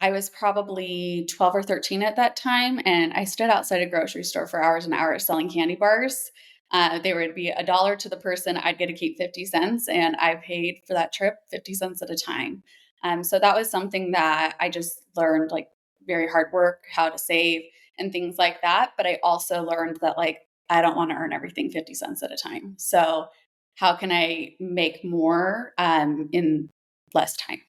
I was probably 12 or 13 at that time, and I stood outside a grocery store for hours and hours selling candy bars. They would be $1 to the person. I'd get to keep 50 cents, and I paid for that trip 50 cents at a time. So that was something that I just learned, like very hard work, how to save and things like that. But I also learned that like I don't want to earn everything 50 cents at a time. So how can I make more in less time?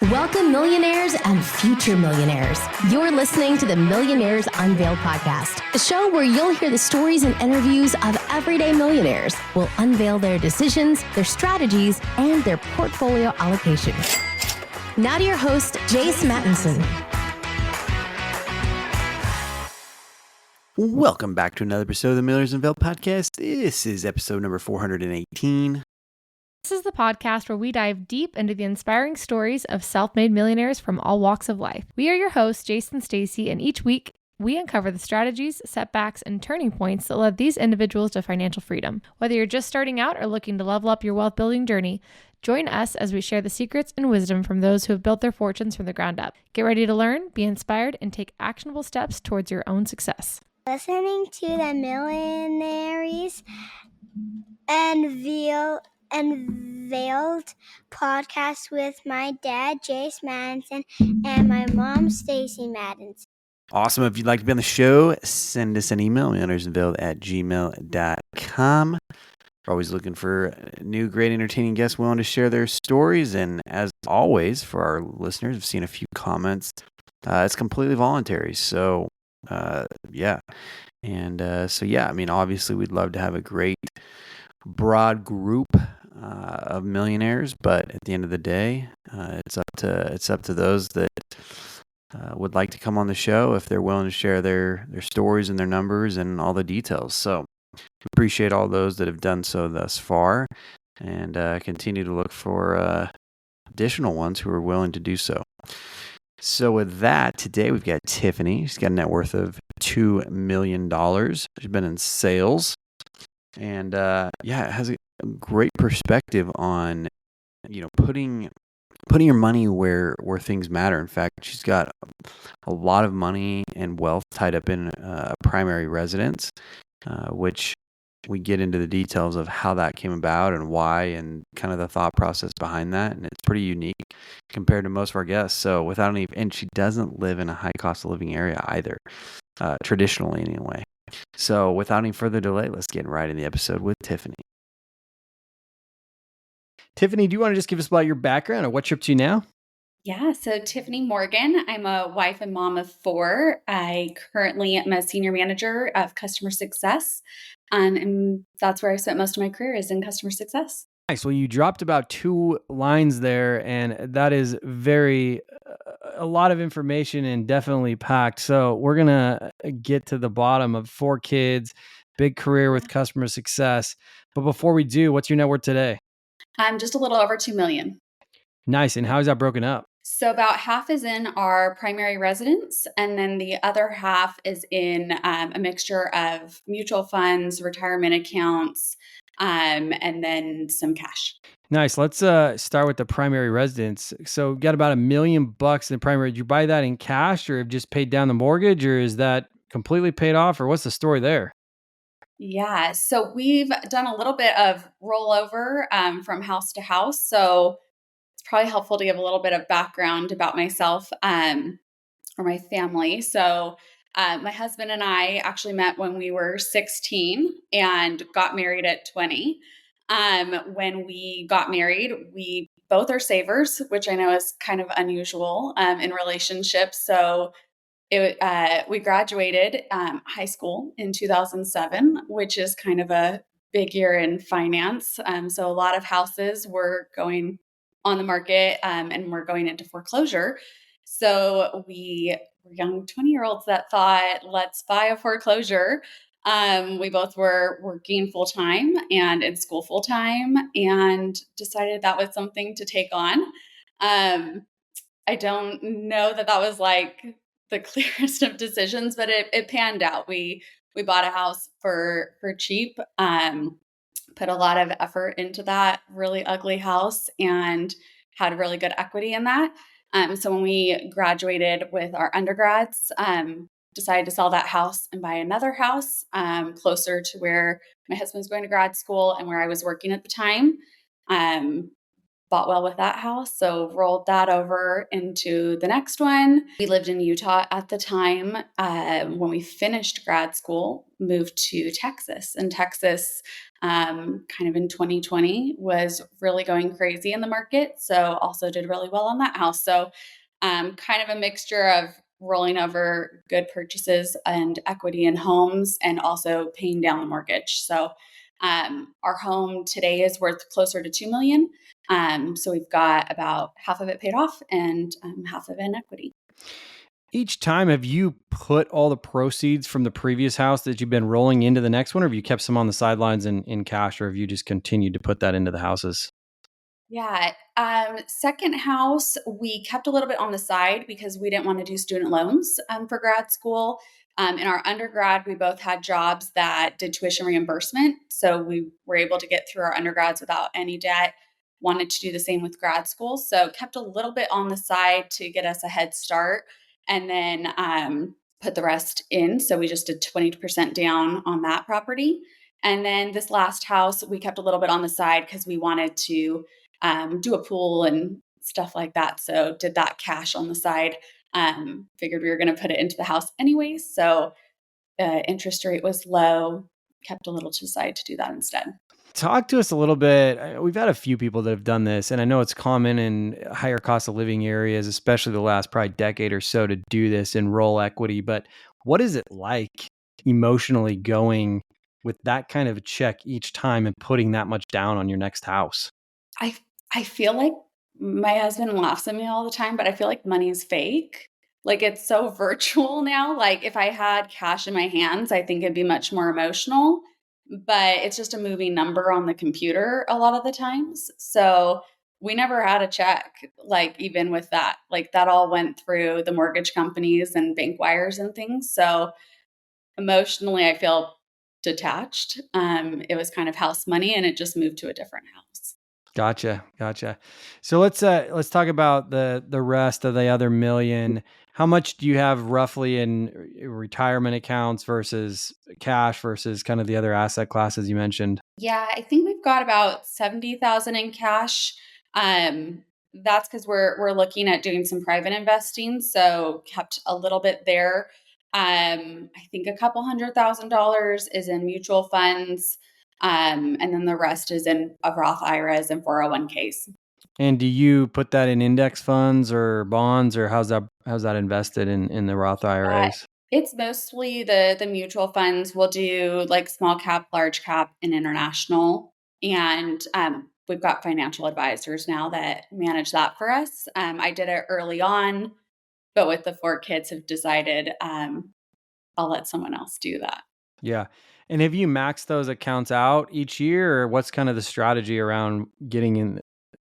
Welcome, millionaires and future millionaires. You're listening to the Millionaires Unveiled podcast, the show where you'll hear the stories and interviews of everyday millionaires. We'll unveil their decisions, their strategies, and their portfolio allocation. Now to your host, Jace Mattinson. Welcome back to another episode of the Millionaires Unveiled podcast. This is episode number 418. This is the podcast where we dive deep into the inspiring stories of self-made millionaires from all walks of life. We are your hosts, Jason and Stacy, and each week we uncover the strategies, setbacks, and turning points that led these individuals to financial freedom. Whether you're just starting out or looking to level up your wealth building journey, join us as we share the secrets and wisdom from those who have built their fortunes from the ground up. Get ready to learn, be inspired, and take actionable steps towards your own success. Listening to the Millionaires Unveiled podcast with my dad, Jace Madison, and my mom, Stacy Madison. Awesome. If you'd like to be on the show, send us an email, millionairesunveiled@gmail.com. We're always looking for new, great, entertaining guests willing to share their stories. And as always, for our listeners, I've seen a few comments. It's completely voluntary. So, yeah. And I mean, obviously, we'd love to have a great, broad group of millionaires, but at the end of the day, it's up to those that would like to come on the show if they're willing to share their stories and their numbers and all the details. So we appreciate all those that have done so thus far, and continue to look for additional ones who are willing to do so. So with that, today we've got Tiffany. She's got a net worth of $2 million. She's been in sales, and has a great perspective on, putting your money where things matter. In fact, she's got a lot of money and wealth tied up in a primary residence, which we get into the details of how that came about and why, and kind of the thought process behind that. And it's pretty unique compared to most of our guests. So and she doesn't live in a high cost of living area either, traditionally anyway. So without any further delay, let's get right in the episode with Tiffany. Tiffany, do you want to just give us about your background or what you're up to now? Yeah, so Tiffany Morgan, I'm a wife and mom of 4. I currently am a senior manager of customer success, and that's where I spent most of my career, is in customer success. Nice. Well, you dropped about 2 lines there, and that is a lot of information and definitely packed. So we're going to get to the bottom of 4 kids, big career with customer success. But before we do, what's your net worth today? I'm just a little over 2 million. Nice. And how is that broken up? So about half is in our primary residence, and then the other half is in a mixture of mutual funds, retirement accounts, and then some cash. Nice. Let's start with the primary residence. So you got about $1 million in the primary. Did you buy that in cash, or have just paid down the mortgage, or is that completely paid off, or what's the story there? Yeah, so we've done a little bit of rollover from house to house. So it's probably helpful to give a little bit of background about myself or my family. So my husband and I actually met when we were 16 and got married at 20. When we got married, we both are savers, which I know is kind of unusual in relationships. So we graduated high school in 2007, which is kind of a big year in finance. So a lot of houses were going on the market and we're going into foreclosure. So we were young 20-year-olds that thought, let's buy a foreclosure. We both were working full-time and in school full-time, and decided that was something to take on. I don't know that was like the clearest of decisions, but it panned out. We bought a house for cheap, put a lot of effort into that really ugly house, and had really good equity in that. So when we graduated with our undergrads, decided to sell that house and buy another house closer to where my husband was going to grad school and where I was working at the time. Um, Bought well with that house, so rolled that over into the next one. We lived in Utah at the time. When we finished grad school, moved to Texas. And Texas, kind of in 2020, was really going crazy in the market. So also did really well on that house. So kind of a mixture of rolling over good purchases and equity in homes and also paying down the mortgage. So our home today is worth closer to 2 million. So we've got about half of it paid off and half of it in equity. Each time, have you put all the proceeds from the previous house that you've been rolling into the next one, or have you kept some on the sidelines in cash, or have you just continued to put that into the houses? Yeah. Second house, we kept a little bit on the side because we didn't want to do student loans for grad school. In our undergrad, we both had jobs that did tuition reimbursement. So we were able to get through our undergrads without any debt. Wanted to do the same with grad school. So kept a little bit on the side to get us a head start and then put the rest in. So we just did 20% down on that property. And then this last house, we kept a little bit on the side because we wanted to do a pool and stuff like that. So did that cash on the side. Figured we were going to put it into the house anyways. So interest rate was low. Kept a little to the side to do that instead. Talk to us a little bit. We've had a few people that have done this, and I know it's common in higher cost of living areas, especially the last probably decade or so, to do this and roll equity. But what is it like emotionally going with that kind of a check each time and putting that much down on your next house? I I feel like my husband laughs at me all the time, but I feel like money's fake. Like it's so virtual now. Like if I had cash in my hands, I think it'd be much more emotional, but it's just a moving number on the computer a lot of the times. So we never had a check, like even with that. Like that all went through the mortgage companies and bank wires and things. So emotionally, I feel detached. It was kind of house money and it just moved to a different house. Gotcha, gotcha. So let's talk about the rest of the other million. How much do you have roughly in retirement accounts versus cash versus kind of the other asset classes you mentioned? Yeah, I think we've got about 70,000 in cash. That's because we're looking at doing some private investing, so kept a little bit there. I think a couple $100,000 is in mutual funds, and then the rest is in a Roth IRAs and 401ks. And do you put that in index funds or bonds, or how's that invested in the Roth Uh, IRAs? it's mostly the mutual funds. We'll do like small cap, large cap, and international. And we've got financial advisors now that manage that for us. I did it early on, but with the 4 kids, have decided I'll let someone else do that. Yeah. And have you maxed those accounts out each year, or what's kind of the strategy around getting in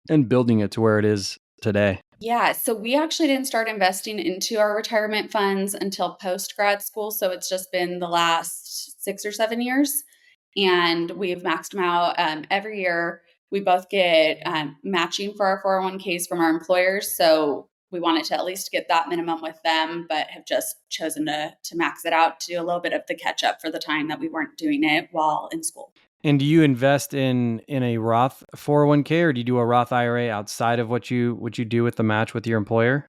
and building it to where it is today? Yeah, so we actually didn't start investing into our retirement funds until post grad school. So it's just been the last 6 or 7 years. And we've maxed them out every year. We both get matching for our 401ks from our employers. So we wanted to at least get that minimum with them, but have just chosen to max it out to do a little bit of the catch up for the time that we weren't doing it while in school. And do you invest in a Roth 401k, or do you do a Roth IRA outside of what you do with the match with your employer?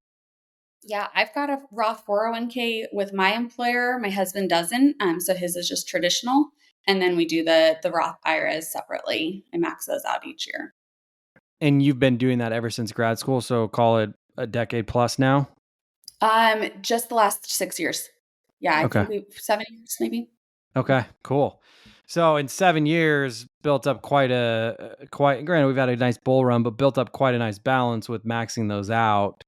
Yeah, I've got a Roth 401k with my employer. My husband doesn't. So his is just traditional. And then we do the Roth IRAs separately and max those out each year. And you've been doing that ever since grad school, so call it a decade plus now? Just the last 6 years. Yeah, I Okay. think we 7 years maybe. Okay, cool. So in 7 years, built up quite granted, we've had a nice bull run, but built up quite a nice balance with maxing those out.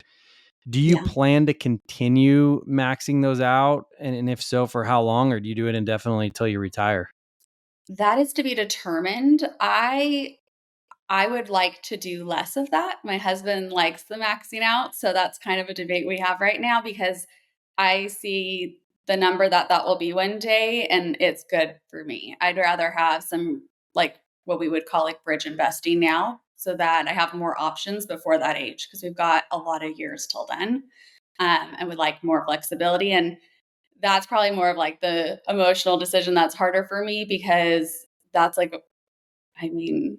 Do you Yeah. plan to continue maxing those out? And if so, for how long, or do you do it indefinitely till you retire? That is to be determined. I would like to do less of that. My husband likes the maxing out, so that's kind of a debate we have right now because I see the number that that will be one day and it's good for me. I'd rather have some like what we would call like bridge investing now so that I have more options before that age, because we've got a lot of years till then, and would like more flexibility. And that's probably more of like the emotional decision that's harder for me, because that's like, I mean,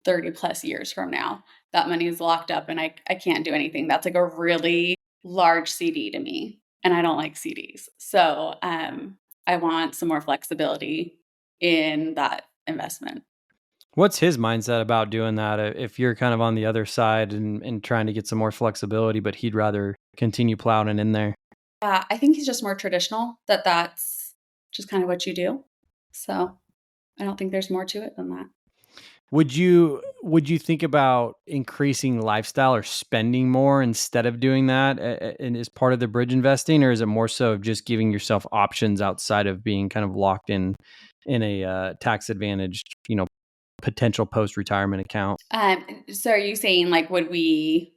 30 plus years from now, that money is locked up and I can't do anything. That's like a really large CD to me. And I don't like CDs. So I want some more flexibility in that investment. What's his mindset about doing that? If you're kind of on the other side and trying to get some more flexibility, but he'd rather continue plowing in there. I think he's just more traditional, that's just kind of what you do. So I don't think there's more to it than that. Would you think about increasing lifestyle or spending more instead of doing that, and as part of the bridge investing, or is it more so of just giving yourself options outside of being kind of locked in a tax advantaged, potential post retirement account? So are you saying like, would we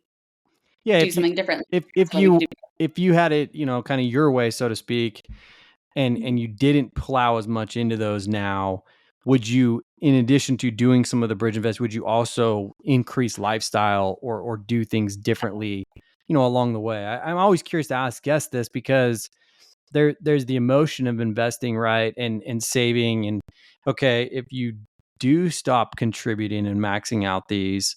Yeah, do something differently? if That's if what we could you do. if you had it, kind of your way, so to speak, and you didn't plow as much into those now, would you, in addition to doing some of the bridge invest, would you also increase lifestyle or do things differently, along the way? I'm always curious to ask guests this because there's the emotion of investing, right? And saving. And okay, if you do stop contributing and maxing out these,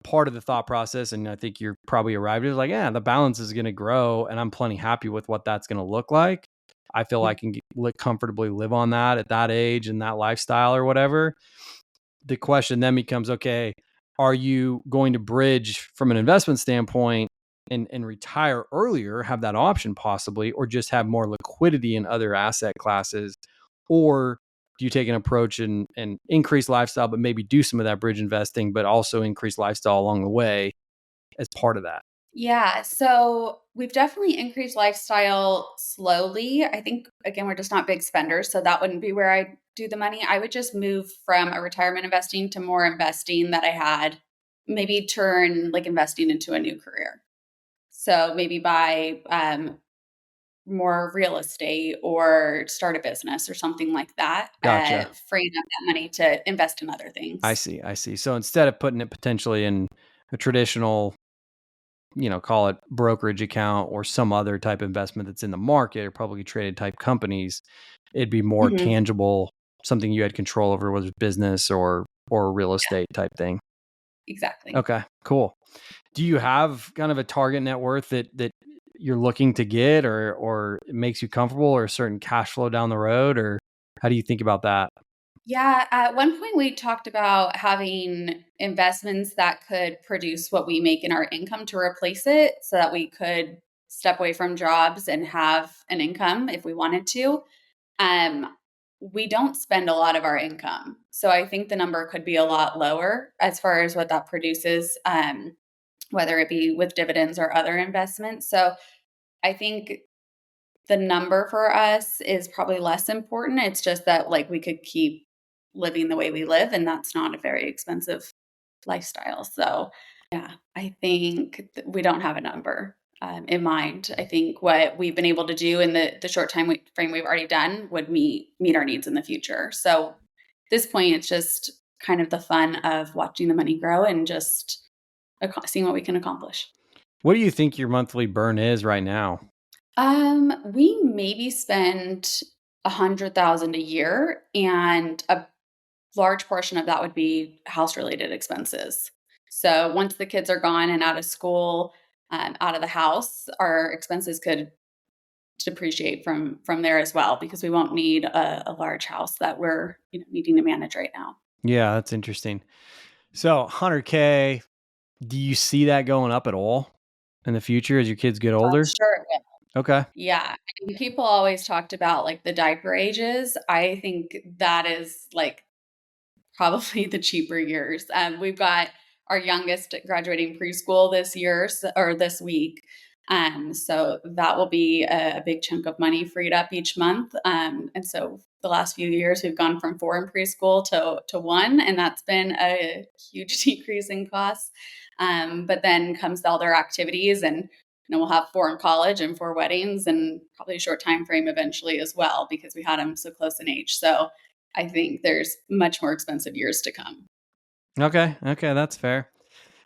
part of the thought process, and I think you're probably arrived at, is like, yeah, the balance is going to grow and I'm plenty happy with what that's going to look like. I feel I can comfortably live on that at that age and that lifestyle or whatever. The question then becomes, okay, are you going to bridge from an investment standpoint and retire earlier, have that option possibly, or just have more liquidity in other asset classes? Or do you take an approach and increase lifestyle, but maybe do some of that bridge investing, but also increase lifestyle along the way as part of that? Yeah, so we've definitely increased lifestyle slowly. I think, again, we're just not big spenders, so that wouldn't be where I do the money. I would just move from a retirement investing to more investing that I had, maybe turn like investing into a new career. So maybe buy more real estate or start a business or something like that, Gotcha. freeing up that money to invest in other I things. see. I see. So instead of putting it potentially in a traditional, call it brokerage account or some other type of investment that's in the market or publicly traded type companies, it'd be more Mhm. tangible, something you had control over, whether it's business or real Yeah, estate type thing. exactly. Okay, cool. Do you have kind of a target net worth that you're looking to get or it makes you comfortable, or a certain cash flow down the road, or how do you think about that? Yeah, at one point we talked about having investments that could produce what we make in our income to replace it, so that we could step away from jobs and have an income if we wanted to. Um, we don't spend a lot of our income. So I think the number could be a lot lower as far as what that produces, whether it be with dividends or other investments. So I think the number for us is probably less important. It's just that like we could keep living the way we live, and that's not a very expensive lifestyle. So yeah, I think we don't have a number in mind. I think what we've been able to do in the short time frame we've already done would meet our needs in the future. So at this point, it's just kind of the fun of watching the money grow and just seeing what we can accomplish. What do you think your monthly burn is right now? We maybe spend 100,000 a year, and a large portion of that would be house related expenses. So once the kids are gone and out of school, out of the house, our expenses could depreciate from there as well, because we won't need a large house that we're needing to manage right now. Yeah, that's interesting. So 100K, do you see that going up at all in the future as your kids get I'm older? sure it will. Okay. Yeah, I mean, people always talked about like the diaper ages. I think that is like probably the cheaper years. We've got our youngest graduating preschool this year, or this week. So that will be a big chunk of money freed up each month. And so the last few years, we've gone from 4 in preschool to 1, and that's been a huge decrease in costs. But then comes the other activities, and we'll have 4 in college and 4 weddings, and probably a short time frame eventually as well, because we had them so close in age. So I think there's much more expensive years to come. Okay. Okay. That's fair.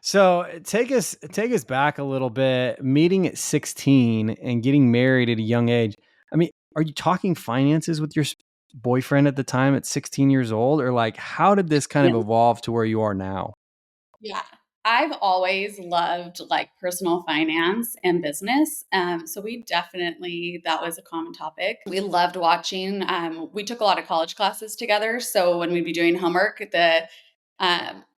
So take us back a little bit. Meeting at 16 and getting married at a young age. I mean, are you talking finances with your boyfriend at the time at 16 years old, or like how did this kind of evolve to where you are now? Yeah. I've always loved like personal finance and business. So we definitely, that was a common topic. We loved watching. We took a lot of college classes together. So when we'd be doing homework, the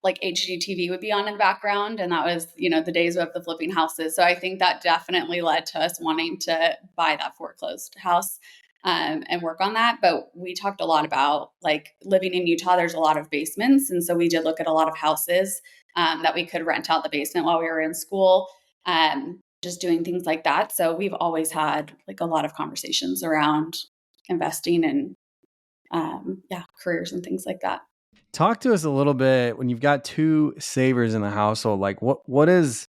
like HGTV would be on in the background. And that was, the days of the flipping houses. So I think that definitely led to us wanting to buy that foreclosed house. And work on that. But we talked a lot about like living in Utah, there's a lot of basements. And so we did look at a lot of houses that we could rent out the basement while we were in school, just doing things like that. So we've always had like a lot of conversations around investing and careers and things like that. Talk to us a little bit when you've got two savers in the household. Like what does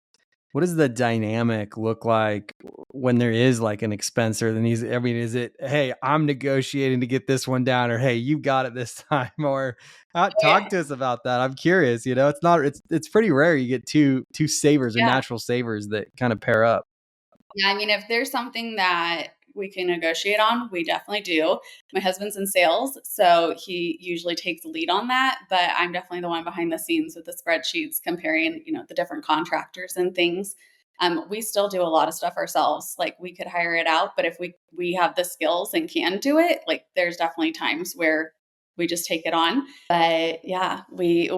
the dynamic look like when there is like an expense or the needs? I mean, is it, hey, I'm negotiating to get this one down, or hey, you got it this time, or talk Yeah. to us about that. I'm curious. It's pretty rare you get two savers or Yeah. natural savers that kind of pair up. Yeah, I mean, if there's something that we can negotiate on, we definitely do. My husband's in sales, so he usually takes the lead on that, but I'm definitely the one behind the scenes with the spreadsheets comparing, the different contractors and things. We still do a lot of stuff ourselves. Like we could hire it out, but if we have the skills and can do it, like there's definitely times where we just take it on. But yeah, we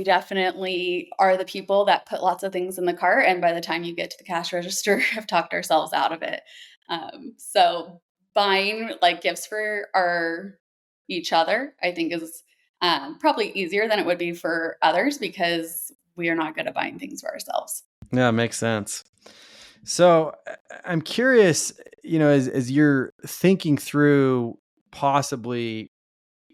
definitely are the people that put lots of things in the cart, and by the time you get to the cash register, have talked ourselves out of it. So buying like gifts for our each other, I think is probably easier than it would be for others because we are not good at buying things for ourselves. Yeah, makes sense. So I'm curious, as you're thinking through possibly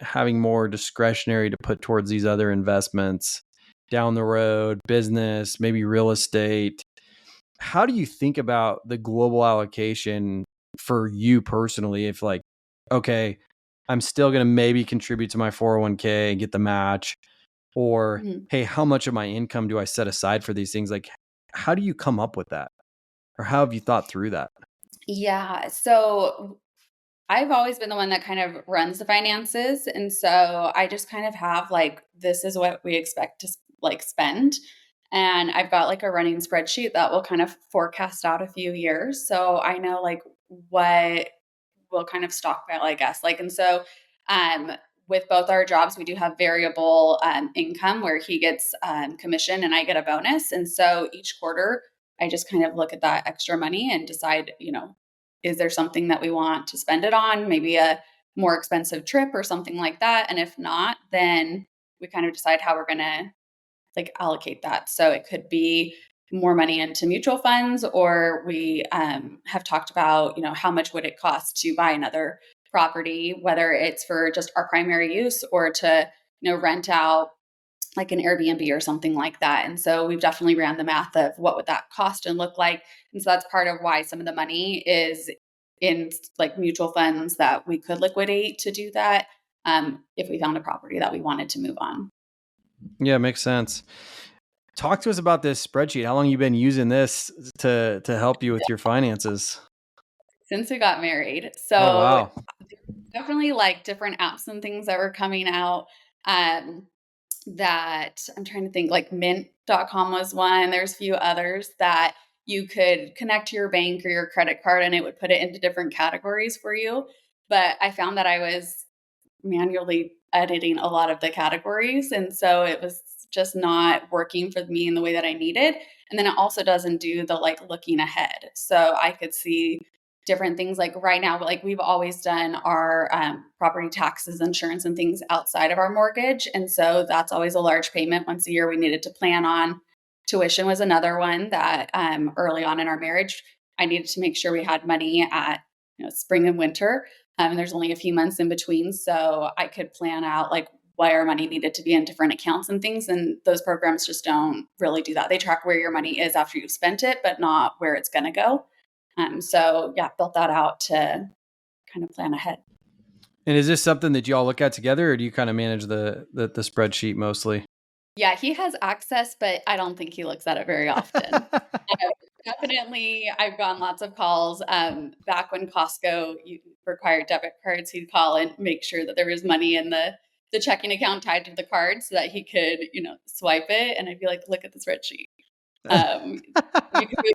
having more discretionary to put towards these other investments down the road, business, maybe real estate. How do you think about the global allocation for you personally? If like, okay, I'm still going to maybe contribute to my 401k and get the match, or Mhm. hey, how much of my income do I set aside for these things? Like, how do you come up with that? Or how have you thought through that? Yeah. So I've always been the one that kind of runs the finances. And so I just kind of have like, this is what we expect to like spend. And I've got like a running spreadsheet that will kind of forecast out a few years. So I know like what we'll kind of stockpile, I guess. Like, and so um, with both our jobs, we do have variable income where he gets commission and I get a bonus. And so each quarter, I just kind of look at that extra money and decide, is there something that we want to spend it on? Maybe a more expensive trip or something like that. And if not, then we kind of decide how we're going to like allocate that. So it could be more money into mutual funds, or we have talked about, how much would it cost to buy another property, whether it's for just our primary use or to, rent out like an Airbnb or something like that. And so we've definitely ran the math of what would that cost and look like. And so that's part of why some of the money is in like mutual funds that we could liquidate to do that if we found a property that we wanted to move on. Yeah, makes sense. Talk to us about this spreadsheet. How long you been using this to help you with your finances? Since we got married. Oh So wow. definitely like different apps and things that were coming out um, that I'm trying to think like mint.com was one. There's a few others that you could connect to your bank or your credit card and it would put it into different categories for you. But I found that I was manually editing a lot of the categories. And so it was just not working for me in the way that I needed. And then it also doesn't do the like looking ahead. So I could see different things like right now, like we've always done our property taxes, insurance, and things outside of our mortgage. And so that's always a large payment once a year we needed to plan on. Tuition was another one that early on in our marriage, I needed to make sure we had money at spring and winter and there's only a few months in between. So I could plan out like why our money needed to be in different accounts and things. And those programs just don't really do that. They track where your money is after you've spent it, but not where it's going to go. So yeah, built that out to kind of plan ahead. And is this something that you all look at together, or do you kind of manage the spreadsheet mostly? Yeah, he has access, but I don't think he looks at it very often. Definitely, I've gotten lots of calls. Back when Costco required debit cards, he'd call and make sure that there was money in the checking account tied to the card so that he could, swipe it. And I'd be like, look at the spreadsheet. You could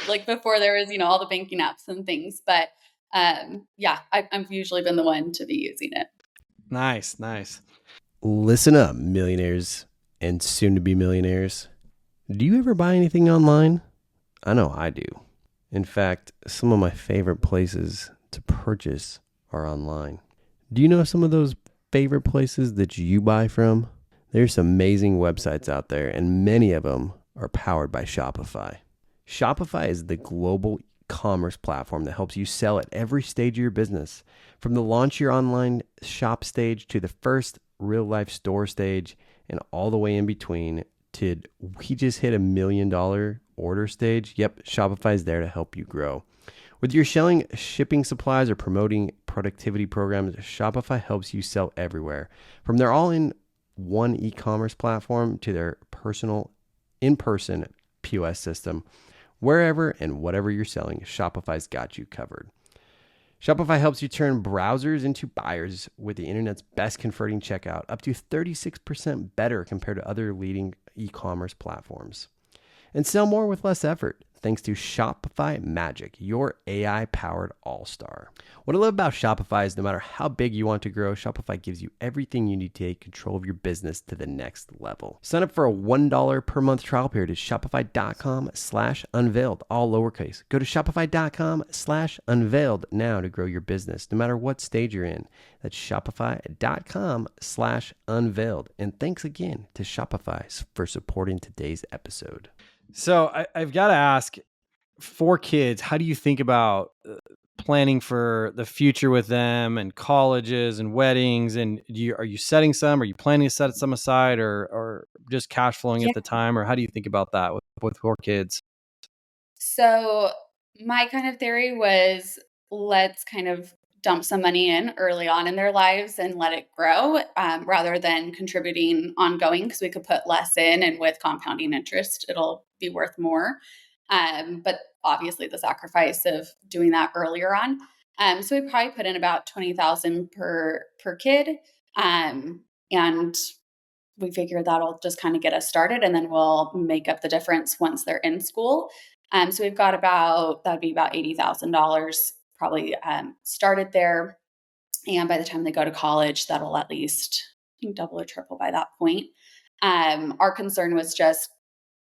like before there was, all the banking apps and things. But yeah, I've usually been the one to be using it. Nice, nice. Listen up, millionaires and soon to be millionaires. Do you ever buy anything online? I know I do. In fact, some of my favorite places to purchase are online. Do you know some of those favorite places that you buy from? There's some amazing websites out there, and many of them are powered by Shopify. Shopify is the global commerce platform that helps you sell at every stage of your business. From the launch your online shop stage to the first real life store stage and all the way in between to we just hit $1 million order stage. Yep, Shopify is there to help you grow. Whether you're selling shipping supplies or promoting productivity programs, Shopify helps you sell everywhere. From their all-in-one e-commerce platform to their personal in-person POS system, wherever and whatever you're selling, Shopify's got you covered. Shopify helps you turn browsers into buyers with the internet's best converting checkout, up to 36% better compared to other leading e-commerce platforms. And sell more with less effort, thanks to Shopify Magic, your AI-powered all-star. What I love about Shopify is no matter how big you want to grow, Shopify gives you everything you need to take control of your business to the next level. Sign up for a $1 per month trial period at shopify.com/unveiled, all lowercase. Go to shopify.com/unveiled now to grow your business, no matter what stage you're in. That's shopify.com/unveiled. And thanks again to Shopify for supporting today's episode. So I've got to ask, for kids, how do you think about planning for the future with them and colleges and weddings? And are you setting some? Are you planning to set some aside, or just cash flowing Yeah. at the time? Or how do you think about that with 4 kids? So my kind of theory was let's kind of dump some money in early on in their lives and let it grow rather than contributing ongoing, because we could put less in and with compounding interest, it'll be worth more. But obviously the sacrifice of doing that earlier on. So we probably put in about 20,000 per kid. And we figured that'll just kind of get us started, and then we'll make up the difference once they're in school. So we've got that'd be about $80,000 probably started there. And by the time they go to college, that'll at least double or triple by that point. Our concern was just,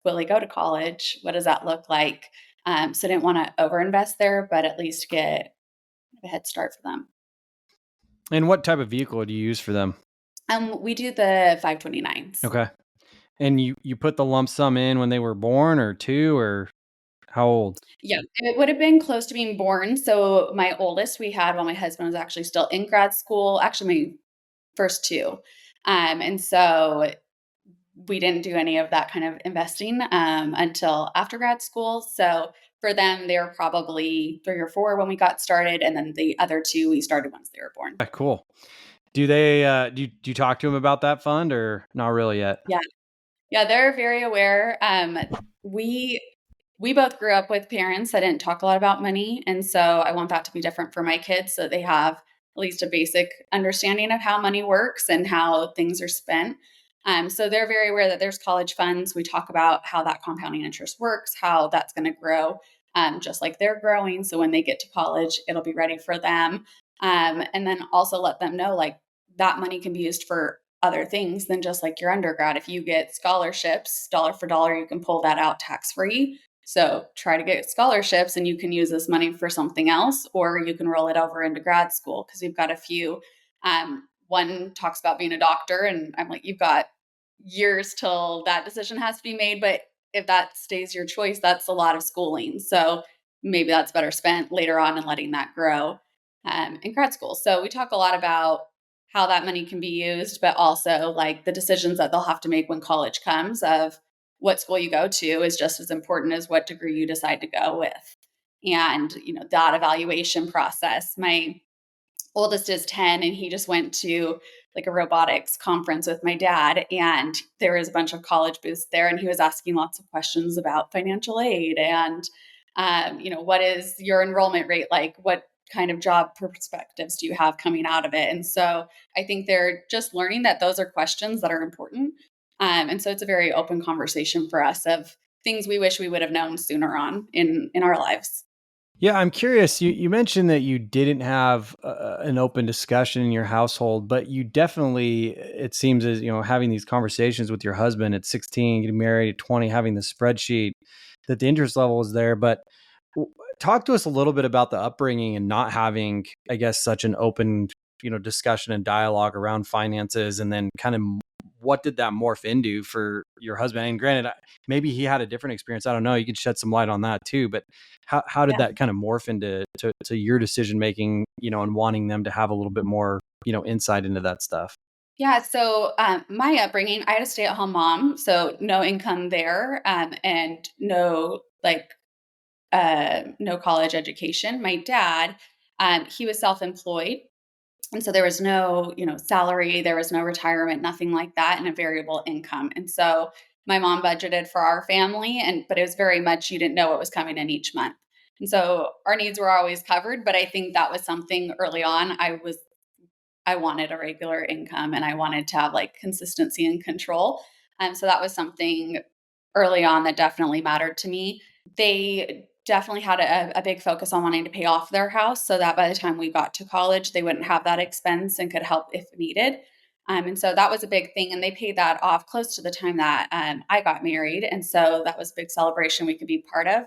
will they go to college? What does that look like? So I didn't want to overinvest there, but at least get a head start for them. And what type of vehicle do you use for them? We do the 529s. Okay. And you put the lump sum in when they were born, or 2, or how old? Yeah, it would have been close to being born. So my oldest we had while my husband was actually still in grad school, actually my first 2. And so we didn't do any of that kind of investing until after grad school. So for them, they were probably 3 or 4 when we got started. And then the other 2, we started once they were born. Okay, cool. Do they, do you talk to them about that fund, or not really yet? Yeah. Yeah, they're very aware. We both grew up with parents that didn't talk a lot about money. And so I want that to be different for my kids, so that they have at least a basic understanding of how money works and how things are spent. So they're very aware that there's college funds. We talk about how that compounding interest works, how that's going to grow, just like they're growing. So when they get to college, it'll be ready for them. And then also let them know, like, that money can be used for other things than just like your undergrad. If you get scholarships, dollar for dollar, you can pull that out tax free. So try to get scholarships and you can use this money for something else, or you can roll it over into grad school, because we've got a few. One talks about being a doctor, and I'm like, you've got years till that decision has to be made. But if that stays your choice, that's a lot of schooling. So maybe that's better spent later on and letting that grow in grad school. So we talk a lot about how that money can be used, but also like the decisions that they'll have to make when college comes, of what school you go to is just as important as what degree you decide to go with. And, that evaluation process. My oldest is 10 and he just went to like a robotics conference with my dad, and there was a bunch of college booths there, and he was asking lots of questions about financial aid and, what is your enrollment rate like? What kind of job perspectives do you have coming out of it? And so I think they're just learning that those are questions that are important. And so it's a very open conversation for us of things we wish we would have known sooner on in our lives. Yeah, I'm curious. You mentioned that you didn't have an open discussion in your household, but you definitely, it seems as, having these conversations with your husband at 16, getting married at 20, having the spreadsheet, that the interest level is there. But talk to us a little bit about the upbringing and not having, I guess, such an open, discussion and dialogue around finances, and then kind of what did that morph into for your husband? And granted, maybe he had a different experience. I don't know. You could shed some light on that too. But how did Yeah. that kind of morph into to your decision making, and wanting them to have a little bit more, insight into that stuff? Yeah. So my upbringing, I had a stay-at-home mom, so no income there, and no college education. My dad, he was self-employed. And so there was no, salary, there was no retirement, nothing like that, and a variable income. And so my mom budgeted for our family, but it was very much you didn't know what was coming in each month. And so our needs were always covered. But I think that was something early on I wanted a regular income, and I wanted to have like consistency and control. So that was something early on that definitely mattered to me. They definitely had a big focus on wanting to pay off their house so that by the time we got to college, they wouldn't have that expense and could help if needed. And so that was a big thing. And they paid that off close to the time that I got married. And so that was a big celebration we could be part of.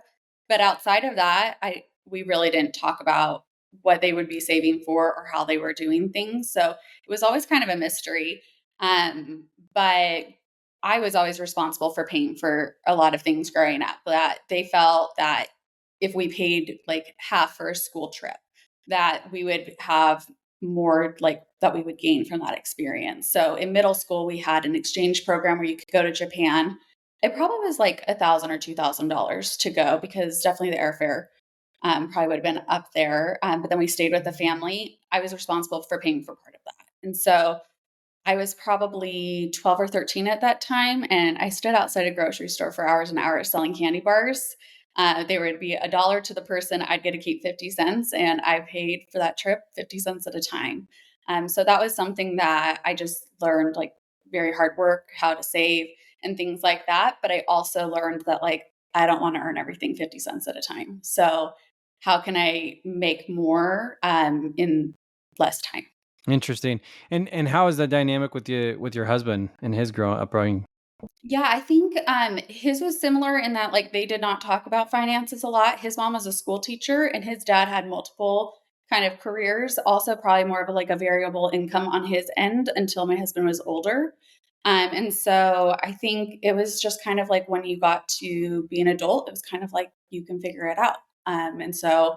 But outside of that, we really didn't talk about what they would be saving for or how they were doing things. So it was always kind of a mystery. But I was always responsible for paying for a lot of things growing up, that they felt that if we paid like half for a school trip, that we would have more like that we would gain from that experience. So in middle school, we had an exchange program where you could go to Japan. It probably was like $1,000 or $2,000 to go, because definitely the airfare probably would have been up there. But then we stayed with the family. I was responsible for paying for part of that. And so I was probably 12 or 13 at that time, and I stood outside a grocery store for hours and hours selling candy bars. They would be $1 to the person. I'd get to keep 50 cents, and I paid for that trip 50 cents at a time. So that was something that I just learned, like very hard work, how to save and things like that. But I also learned that like I don't want to earn everything 50 cents at a time. So how can I make more in less time? Interesting. And how is that dynamic with your husband and his upbringing? Yeah, I think his was similar in that like they did not talk about finances a lot. His mom was a school teacher, and his dad had multiple kind of careers, also probably more of like a variable income on his end until my husband was older. And so I think it was just kind of like when you got to be an adult, it was kind of like you can figure it out. And so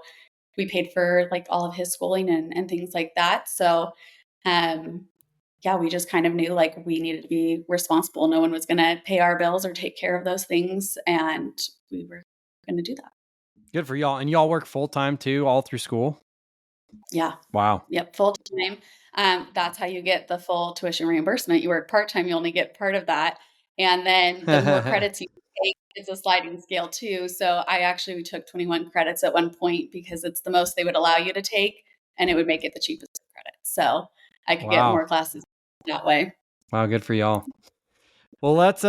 we paid for like all of his schooling and things like that. So um yeah, we just kind of knew like we needed to be responsible. No one was going to pay our bills or take care of those things. And we were going to do that. Good for y'all. And y'all work full time too, all through school? Yeah. Wow. Yep. Full time. That's how you get the full tuition reimbursement. You work part time, you only get part of that. And then the more credits you take, it's a sliding scale too. So we took 21 credits at one point because it's the most they would allow you to take, and it would make it the cheapest credit. So I could get Wow. more classes that way. Wow, good for y'all. Well, let's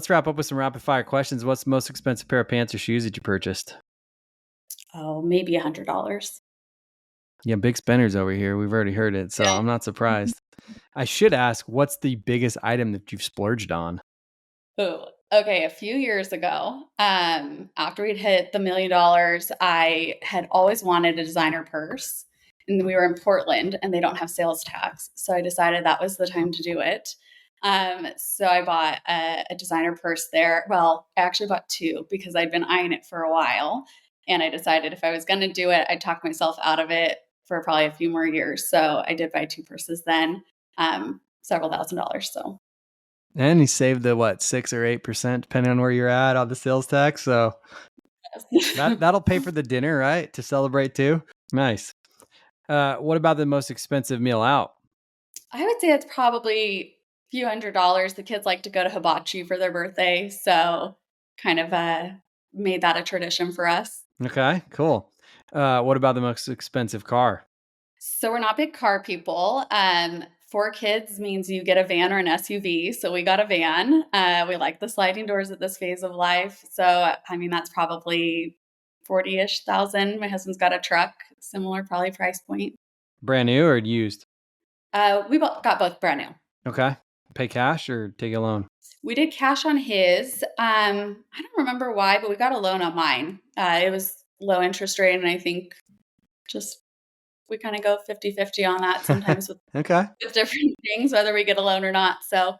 wrap up with some rapid fire questions. What's the most expensive pair of pants or shoes that you purchased? Oh, maybe $100. Yeah, big spenders over here. We've already heard it, so Yeah. I'm not surprised. I should ask, what's the biggest item that you've splurged on? Oh, okay. A few years ago, after we'd hit the $1 million, I had always wanted a designer purse. And we were in Portland and they don't have sales tax. So I decided that was the time to do it. So I bought a designer purse there. Well, I actually bought two because I'd been eyeing it for a while. And I decided if I was going to do it, I'd talk myself out of it for probably a few more years. So I did buy two purses then, several $1,000s. So And you saved the 6 or 8%, depending on where you're at on the sales tax. So that'll pay for the dinner, right? To celebrate too. Nice. What about the most expensive meal out? I would say it's probably a few $100s. The kids like to go to hibachi for their birthday, so kind of made that a tradition for us. Okay, cool. What about the most expensive car? So we're not big car people. 4 kids means you get a van or an SUV. So we got a van. We like the sliding doors at this phase of life. So I mean that's probably 40-ish thousand. My husband's got a truck, similar probably price point. Brand new or used? Got both brand new. Okay. Pay cash or take a loan? We did cash on his. I don't remember why, but we got a loan on mine. It was low interest rate, and I think just we kind of go 50-50 on that sometimes with, Okay. with different things, whether we get a loan or not. So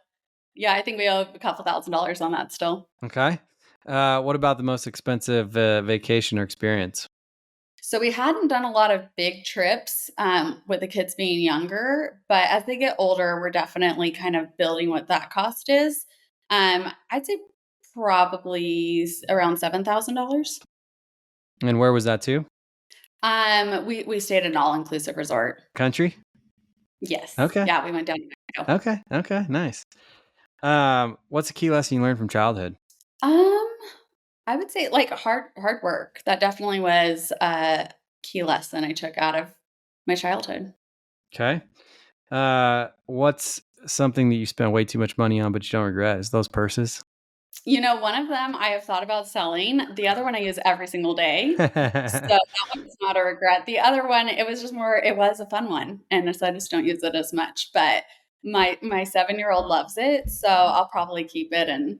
yeah, I think we owe a couple $1,000s on that still. Okay. What about the most expensive vacation or experience? So we hadn't done a lot of big trips with the kids being younger, but as they get older, we're definitely kind of building what that cost is. I'd say probably around $7,000. And where was that to? We stayed at an all-inclusive resort. Country? Yes. Okay. Yeah, we went down to Mexico. Okay. Okay. Nice. What's a key lesson you learned from childhood? I would say like hard work. That definitely was a key lesson I took out of my childhood. Okay. What's something that you spent way too much money on but you don't regret? Is those purses? One of them I have thought about selling. The other one I use every single day. So that one's not a regret. The other one, it was a fun one. And so I just don't use it as much. But my 7-year-old loves it. So I'll probably keep it and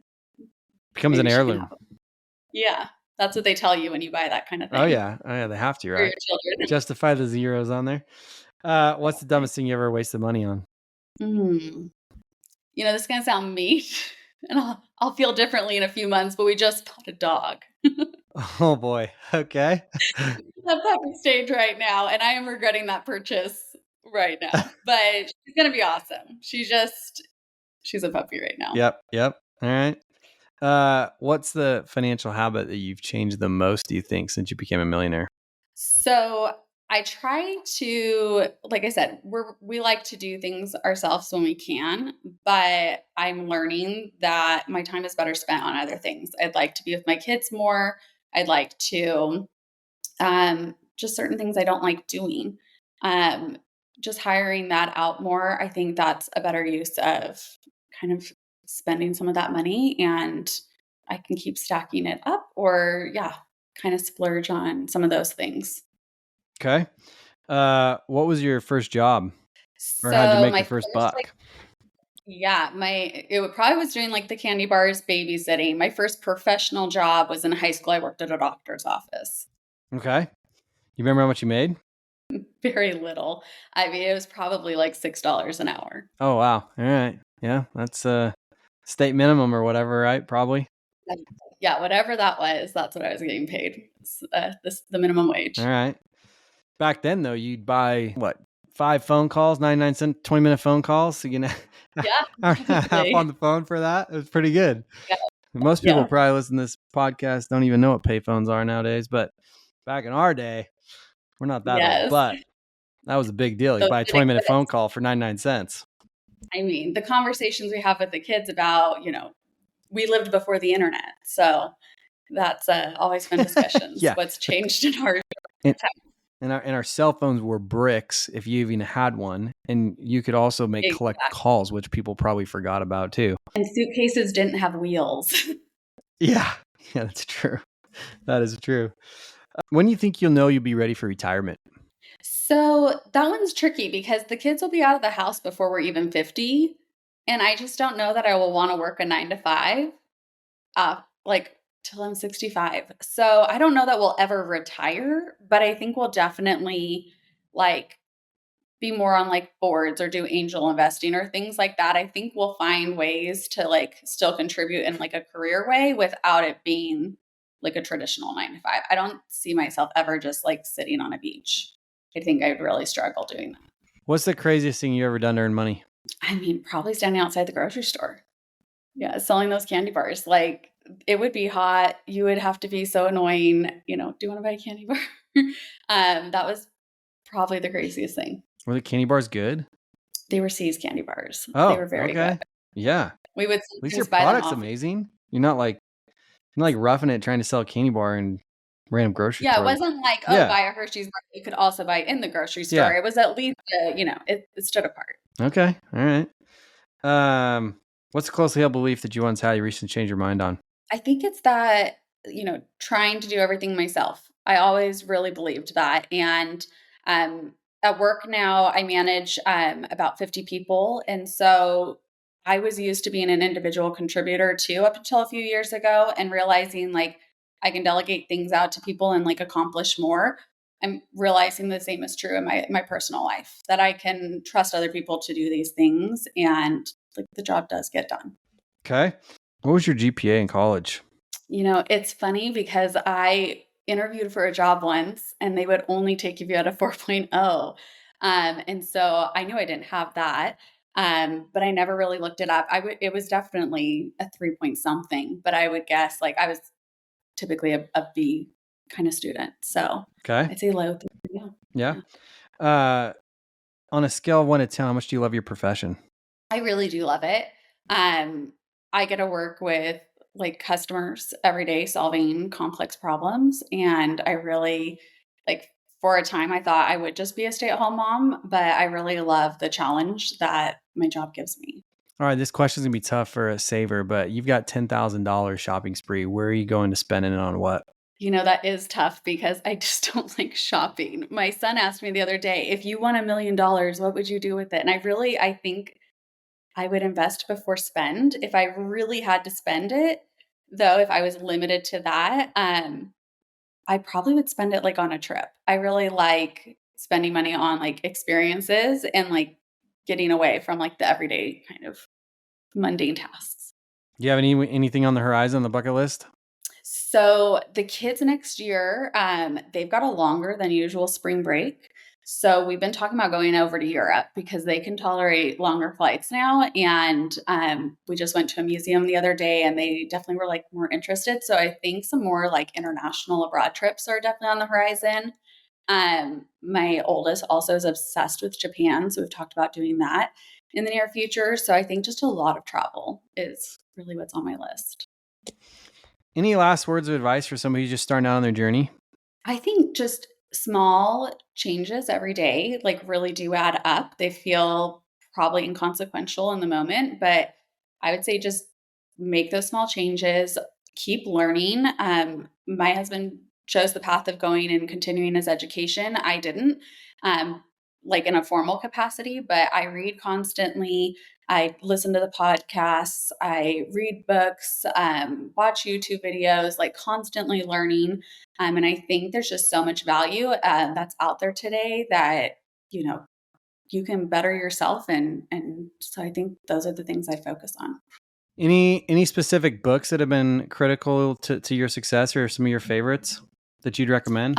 Becomes an maybe she can heirloom. have it. Yeah. That's what they tell you when you buy that kind of thing. Oh yeah. They have to, For right? your children. Justify the zeros on there. What's the dumbest thing you ever wasted money on? This is gonna sound mean, and I'll feel differently in a few months, but we just bought a dog. Oh boy. Okay. The puppy stage right now, and I am regretting that purchase right now. But she's gonna be awesome. She's a puppy right now. Yep. All right. What's the financial habit that you've changed the most, do you think, since you became a millionaire? So I try to, like I said, we like to do things ourselves when we can, but I'm learning that my time is better spent on other things. I'd like to be with my kids more. I'd like to, just certain things I don't like doing. Just hiring that out more. I think that's a better use of kind of spending some of that money, and I can keep stacking it up, or kind of splurge on some of those things. Okay. What was your first job? Or how'd you So make my your first first, buck? probably was doing like the candy bars, babysitting. My first professional job was in high school. I worked at a doctor's office. Okay. You remember how much you made? Very little. I mean, it was probably like $6 an hour. Oh wow. All right. Yeah, that's state minimum or whatever, right? Probably. Yeah, whatever that was, that's what I was getting paid. The minimum wage. All right. Back then though, you'd buy what? 5 phone calls, 99-cent, 20-minute phone calls. So you know, Yeah, half probably. on the phone for that. It was pretty good. Yeah. Most people Yeah. probably listen to this podcast don't even know what payphones are nowadays, but back in our day, we're not that old. Yes. But that was a big deal. You Those buy a didn't 20-minute phone exist. call for 99 cents. I mean, the conversations we have with the kids about, we lived before the internet. So that's always fun discussions. Yeah. What's changed in our And our cell phones were bricks if you even had one. And you could also make collect calls, which people probably forgot about too. And suitcases didn't have wheels. Yeah, that's true. That is true. When do you think you'll know you'll be ready for retirement? So that one's tricky because the kids will be out of the house before we're even 50. And I just don't know that I will want to work a 9 to 5, like till I'm 65. So I don't know that we'll ever retire, but I think we'll definitely like be more on like boards or do angel investing or things like that. I think we'll find ways to like still contribute in like a career way without it being like a traditional 9 to 5. I don't see myself ever just like sitting on a beach. I think I would really struggle doing that. What's the craziest thing you ever done to earn money? I mean, probably standing outside the grocery store. Yeah, selling those candy bars. Like it would be hot. You would have to be so annoying. Do you want to buy a candy bar? That was probably the craziest thing. Were the candy bars good? They were C's candy bars. They Oh, were very okay. good. Yeah. We would At least your sometimes buy them product's off. amazing. You're not like roughing it trying to sell a candy bar in random grocery Yeah, it store. wasn't like, oh, Yeah. buy a Hershey's bar you could also buy in the grocery store. Yeah. It was at least, it stood apart. Okay. All right. What's a closely held belief that you once had you recently changed your mind on? I think it's that, trying to do everything myself. I always really believed that. And at work now, I manage about 50 people. And so I was used to being an individual contributor too, up until a few years ago, and realizing like I can delegate things out to people and like accomplish more. I'm realizing the same is true in my personal life, that I can trust other people to do these things and like the job does get done. Okay. What was your GPA in college? It's funny because I interviewed for a job once and they would only take if you had a 4.0. And so I knew I didn't have that. But I never really looked it up. It was definitely a 3 point something, but I would guess like I was typically a B kind of student. So Okay. I'd say low 3. Yeah. On a scale of 1 to 10, how much do you love your profession? I really do love it. I get to work with like customers every day solving complex problems. And I really like for a time I thought I would just be a stay-at-home mom, but I really love the challenge that my job gives me. All right, this question's gonna be tough for a saver, but you've got $10,000 shopping spree. Where are you going to spend it on what? That is tough because I just don't like shopping. My son asked me the other day, if you won $1 million, what would you do with it? And I think I would invest before spend. If I really had to spend it, though, if I was limited to that, I probably would spend it like on a trip. I really like spending money on like experiences and like getting away from like the everyday kind of mundane tasks. Do you have anything on the horizon on the bucket list? So the kids next year, they've got a longer than usual spring break. So we've been talking about going over to Europe because they can tolerate longer flights now. And we just went to a museum the other day and they definitely were like more interested. So I think some more like international abroad trips are definitely on the horizon. My oldest also is obsessed with Japan. So we've talked about doing that in the near future. So I think just a lot of travel is really what's on my list. Any last words of advice for somebody who's just starting out on their journey? I think just small changes every day like really do add up. They feel probably inconsequential in the moment, but I would say just make those small changes, keep learning. My husband chose the path of going and continuing his education. I didn't, like in a formal capacity, but I read constantly. I listen to the podcasts, I read books, watch YouTube videos, like constantly learning. And I think there's just so much value that's out there today that, you can better yourself. And so I think those are the things I focus on. Any specific books that have been critical to your success or some of your favorites that you'd recommend?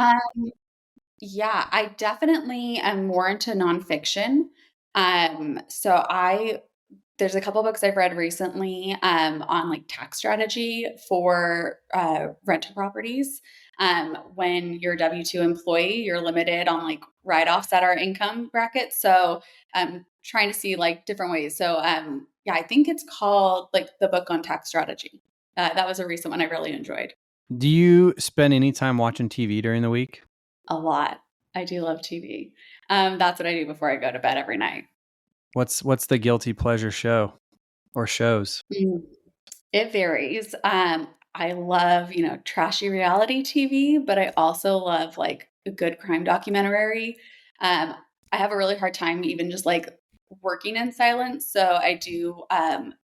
Yeah, I definitely am more into nonfiction. There's a couple books I've read recently on like tax strategy for rental properties. When you're a W-2 employee, you're limited on like write-offs at our income bracket. So trying to see like different ways. So yeah, I think it's called like the book on tax strategy. That was a recent one I really enjoyed. Do you spend any time watching TV during the week? A lot. I do love TV. That's what I do before I go to bed every night. What's the guilty pleasure show or shows? It varies. I love, trashy reality TV, but I also love like a good crime documentary. I have a really hard time even just like working in silence. So I do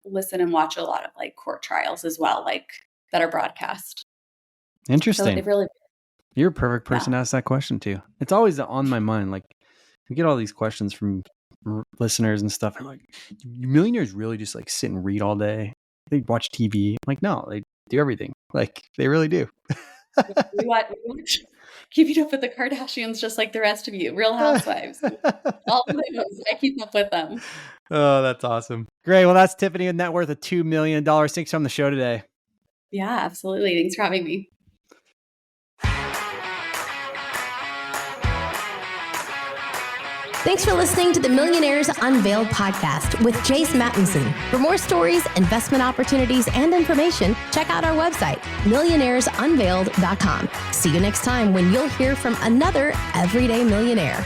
listen and watch a lot of like court trials as well, like that are broadcast. Interesting. So it really, You're a perfect person to ask that question to. It's always on my mind. Like we get all these questions from listeners and stuff. I'm like, millionaires really just like sit and read all day. They watch TV. I'm like, no, they do everything. Like they really do. we watch Keeping Up with the Kardashians, just like the rest of you. Real Housewives. All of those. I keep up with them. Oh, that's awesome. Great. Well, that's Tiffany with net worth of $2 million. Thanks for on the show today. Yeah, absolutely. Thanks for having me. Thanks for listening to the Millionaires Unveiled podcast with Jace Mattinson. For more stories, investment opportunities, and information, check out our website, millionairesunveiled.com. See you next time when you'll hear from another everyday millionaire.